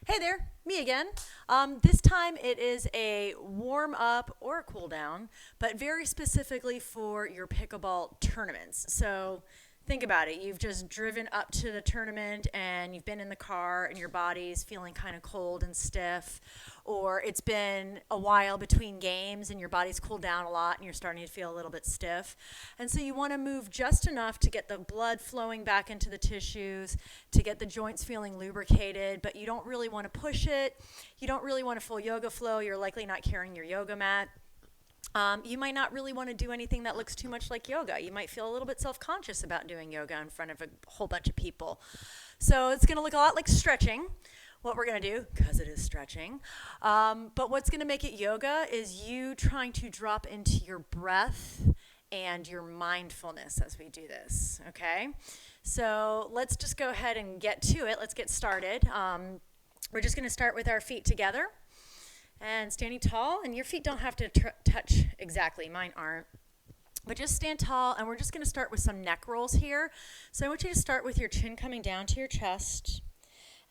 Hey there, me again. This time it is a warm up or a cool down, but very specifically for your pickleball tournaments. So think about it. You've just driven up to the tournament and you've been in the car and your body's feeling kind of cold and stiff, or it's been a while between games and your body's cooled down a lot and you're starting to feel a little bit stiff. And so you want to move just enough to get the blood flowing back into the tissues, to get the joints feeling lubricated, but you don't really want to push it. You don't really want a full yoga flow. You're likely not carrying your yoga mat. You might not really want to do anything that looks too much like yoga. You might feel a little bit self-conscious about doing yoga in front of a whole bunch of people. So it's going to look a lot like stretching, what we're going to do, because it is stretching. But what's going to make it yoga is you trying to drop into your breath and your mindfulness as we do this, okay? So let's just go ahead and get to it. Let's get started. We're just going to start with our feet together. And standing tall, and your feet don't have to touch exactly, mine aren't. But just stand tall, and we're just going to start with some neck rolls here. So I want you to start with your chin coming down to your chest,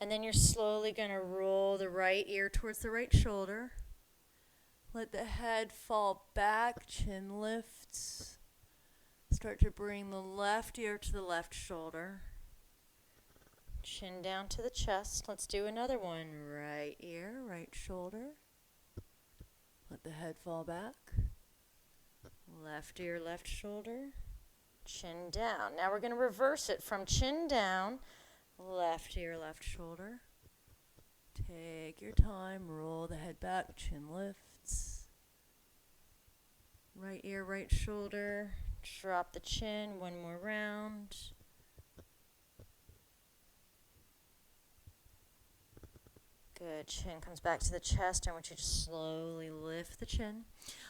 and then you're slowly going to roll the right ear towards the right shoulder. Let the head fall back, chin lifts. Start to bring the left ear to the left shoulder. Chin down to the chest. Let's do another one. Right ear, right shoulder. Let the head fall back. Left ear, left shoulder. Chin down. Now we're going to reverse it from chin down, left ear, left shoulder. Take your time. Roll the head back. Chin lifts. Right ear, right shoulder. Drop the chin. One more round. Good. Chin comes back to the chest. I want you to slowly lift the chin.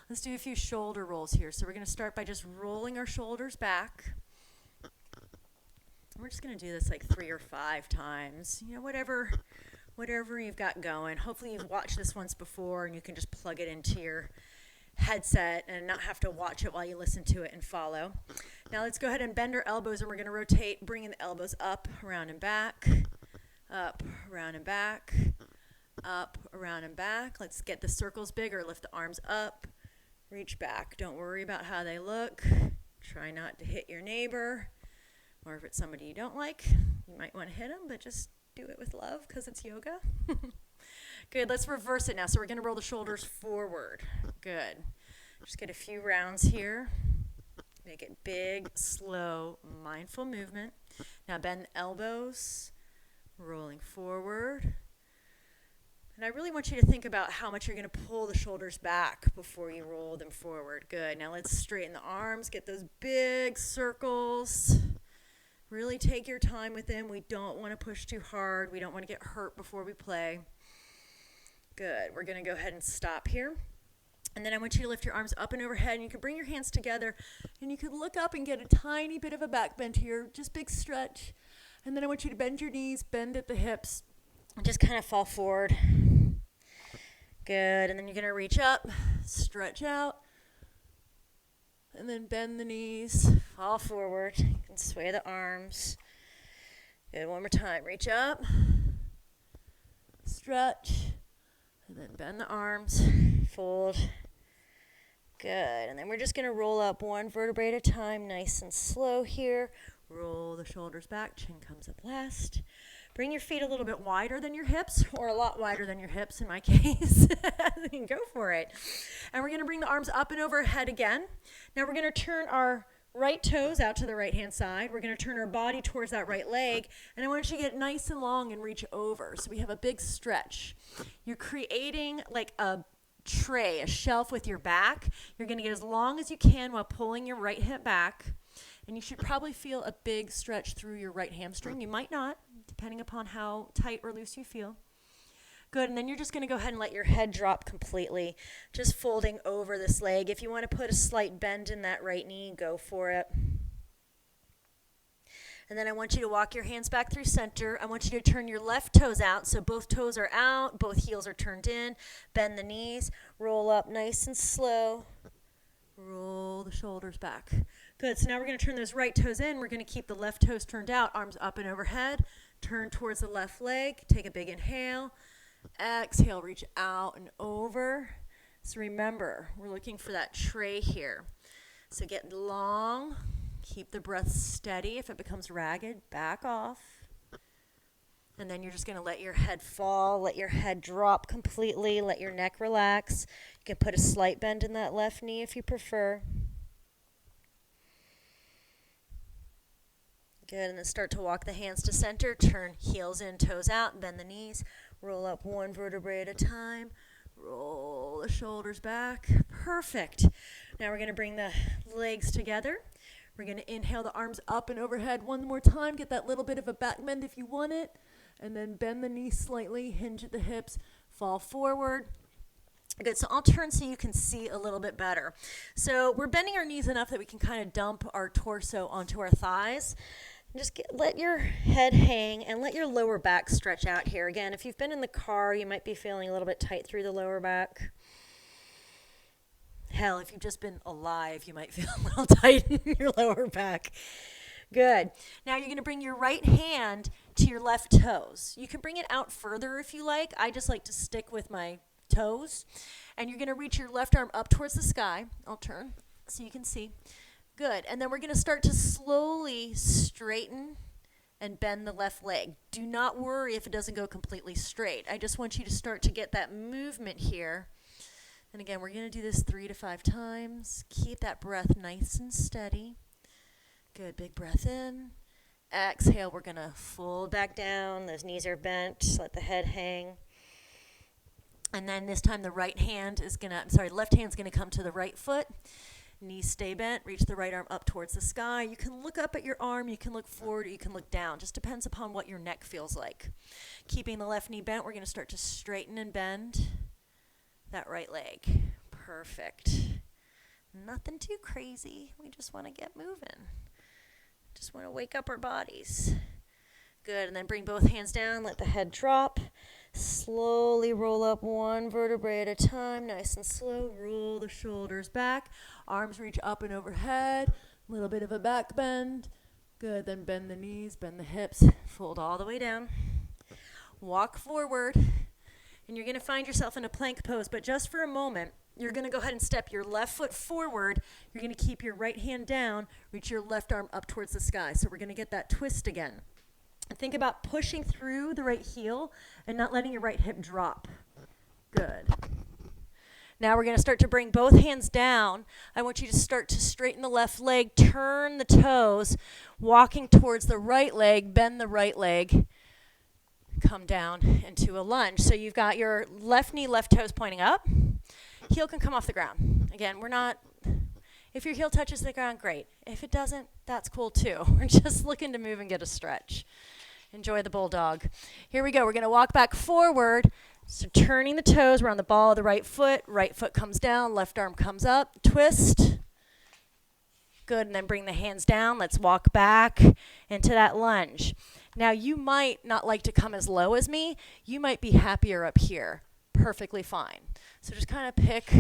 Let's do a few shoulder rolls here. So we're going to start by just rolling our shoulders back. We're just going to do this like 3 or 5 times. You know, whatever you've got going. Hopefully you've watched this once before and you can just plug it into your headset and not have to watch it while you listen to it and follow. Now let's go ahead and bend our elbows, and we're going to rotate, bringing the elbows up, around and back, up, around and back. Up, around, and back. Let's get the circles bigger. Lift the arms up. Reach back. Don't worry about how they look. Try not to hit your neighbor. Or if it's somebody you don't like, you might want to hit them, but just do it with love because it's yoga. Good. Let's reverse it now. So we're going to roll the shoulders forward. Good. Just get a few rounds here. Make it big, slow, mindful movement. Now bend the elbows. Rolling forward. And I really want you to think about how much you're going to pull the shoulders back before you roll them forward. Good. Now let's straighten the arms. Get those big circles. Really take your time with them. We don't want to push too hard. We don't want to get hurt before we play. Good. We're going to go ahead and stop here. And then I want you to lift your arms up and overhead. And you can bring your hands together. And you can look up and get a tiny bit of a back bend here. Just big stretch. And then I want you to bend your knees, bend at the hips. And just kind of fall forward. Good. And then you're going to reach up, stretch out, and then bend the knees, fall forward. You can sway the arms. Good. One more time. Reach up, stretch, and then bend the arms, fold. Good. And then we're just going to roll up one vertebrae at a time, nice and slow here. Roll the shoulders back, chin comes up last. Bring your feet a little bit wider than your hips, or a lot wider than your hips in my case. Go for it. And we're going to bring the arms up and overhead again. Now we're going to turn our right toes out to the right-hand side. We're going to turn our body towards that right leg. And I want you to get nice and long and reach over. So we have a big stretch. You're creating like a tray, a shelf with your back. You're going to get as long as you can while pulling your right hip back. And you should probably feel a big stretch through your right hamstring. You might not, depending upon how tight or loose you feel. Good, and then you're just going to go ahead and let your head drop completely, just folding over this leg. If you want to put a slight bend in that right knee, go for it. And then I want you to walk your hands back through center. I want you to turn your left toes out, so both toes are out, both heels are turned in. Bend the knees, roll up nice and slow. Roll the shoulders back. Good. So now we're going to turn those right toes in. We're going to keep the left toes turned out, arms up and overhead. Turn towards the left leg. Take a big inhale. Exhale, reach out and over. So remember, we're looking for that tray here. So get long, keep the breath steady. If it becomes ragged, back off. And then you're just going to let your head fall, let your head drop completely, let your neck relax. You can put a slight bend in that left knee if you prefer. Good, and then start to walk the hands to center, turn heels in, toes out, bend the knees, roll up one vertebrae at a time, roll the shoulders back. Perfect. Now we're going to bring the legs together. We're going to inhale the arms up and overhead one more time, get that little bit of a back bend if you want it, and then bend the knees slightly, hinge at the hips, fall forward. Good, so I'll turn so you can see a little bit better. So we're bending our knees enough that we can kind of dump our torso onto our thighs. Just let your head hang and let your lower back stretch out here. Again, if you've been in the car, you might be feeling a little bit tight through the lower back. Hell, if you've just been alive, you might feel a little tight in your lower back. Good. Now you're going to bring your right hand to your left toes. You can bring it out further if you like. I just like to stick with my toes. And you're going to reach your left arm up towards the sky. I'll turn so you can see. Good. And then we're going to start to slowly straighten and bend the left leg. Do not worry if it doesn't go completely straight. I just want you to start to get that movement here. And again, we're going to do this 3 to 5 times. Keep that breath nice and steady. Good. Big breath in. Exhale. We're going to fold back down. Those knees are bent. Let the head hang. And then this time the left hand's going to come to the right foot. Knees stay bent. Reach the right arm up towards the sky. You can look up at your arm. You can look forward. Or you can look down. Just depends upon what your neck feels like. Keeping the left knee bent, we're going to start to straighten and bend that right leg. Perfect. Nothing too crazy. We just want to get moving. Just want to wake up our bodies. Good. And then bring both hands down. Let the head drop. Slowly roll up one vertebrae at a time, nice and slow. Roll the shoulders back. Arms reach up and overhead. A little bit of a back bend. Good, then bend the knees, bend the hips. Fold all the way down. Walk forward. And you're going to find yourself in a plank pose, but just for a moment, you're going to go ahead and step your left foot forward. You're going to keep your right hand down. Reach your left arm up towards the sky. So we're going to get that twist again. Think about pushing through the right heel and not letting your right hip drop. Good. Now we're going to start to bring both hands down. I want you to start to straighten the left leg, turn the toes, walking towards the right leg, bend the right leg, come down into a lunge. So you've got your left knee, left toes pointing up. Heel can come off the ground. Again, if your heel touches the ground, great. If it doesn't, that's cool too. We're just looking to move and get a stretch. Enjoy the bulldog. Here we go. We're going to walk back forward. So turning the toes, we're on the ball of the right foot comes down, left arm comes up, twist. Good, and then bring the hands down. Let's walk back into that lunge. Now you might not like to come as low as me. You might be happier up here. Perfectly fine. So just kind of pick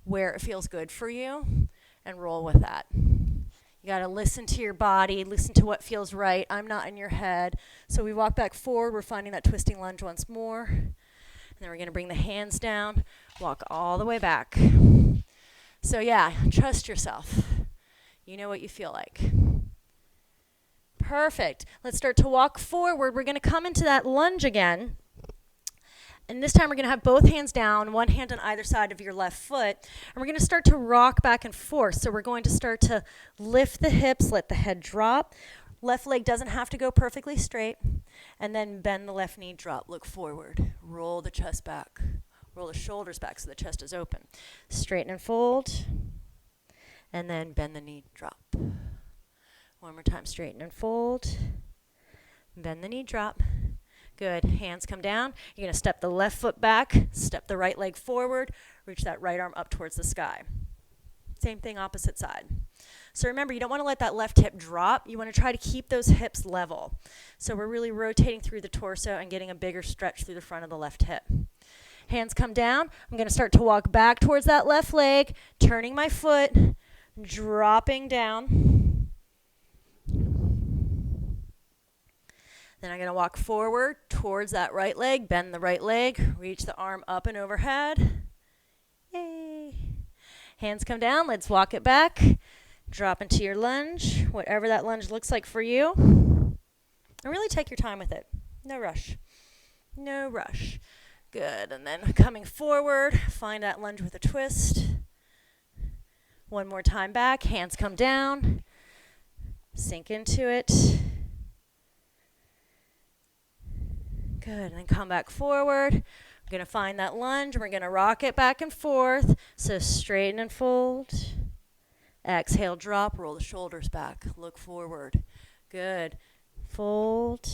where it feels good for you and roll with that. You got to listen to your body, listen to what feels right. I'm not in your head. So we walk back forward. We're finding that twisting lunge once more. And then we're going to bring the hands down, walk all the way back. So yeah, trust yourself. You know what you feel like. Perfect. Let's start to walk forward. We're going to come into that lunge again. And this time we're going to have both hands down, one hand on either side of your left foot. And we're going to start to rock back and forth. So we're going to start to lift the hips, let the head drop. Left leg doesn't have to go perfectly straight. And then bend the left knee, drop, look forward. Roll the chest back. Roll the shoulders back so the chest is open. Straighten and fold. And then bend the knee, drop. One more time, straighten and fold. Bend the knee, drop. Good. Hands come down. You're going to step the left foot back, step the right leg forward, reach that right arm up towards the sky. Same thing, opposite side. So remember, you don't want to let that left hip drop. You want to try to keep those hips level. So we're really rotating through the torso and getting a bigger stretch through the front of the left hip. Hands come down. I'm going to start to walk back towards that left leg, turning my foot, dropping down. Then I'm going to walk forward towards that right leg, bend the right leg, reach the arm up and overhead. Yay. Hands come down. Let's walk it back. Drop into your lunge, whatever that lunge looks like for you. And really take your time with it. No rush. No rush. Good. And then coming forward, find that lunge with a twist. One more time back. Hands come down. Sink into it. Good. And then come back forward. We're going to find that lunge. We're going to rock it back and forth. So straighten and fold. Exhale, drop. Roll the shoulders back. Look forward. Good. Fold.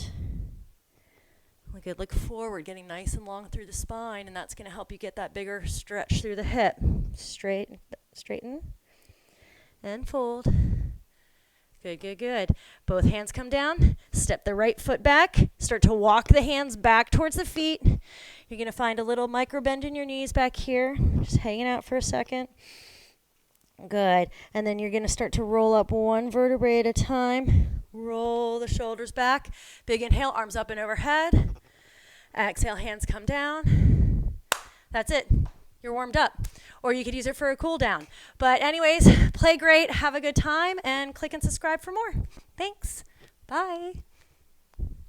Good. Look forward, getting nice and long through the spine, and that's going to help you get that bigger stretch through the hip. Straighten. And fold. Good, good, good. Both hands come down. Step the right foot back. Start to walk the hands back towards the feet. You're going to find a little micro bend in your knees back here. Just hanging out for a second. Good. And then you're going to start to roll up one vertebrae at a time. Roll the shoulders back. Big inhale, arms up and overhead. Exhale, hands come down. That's it. You're warmed up. Or you could use it for a cool down. But anyways, play great, have a good time, and click and subscribe for more. Thanks. Bye.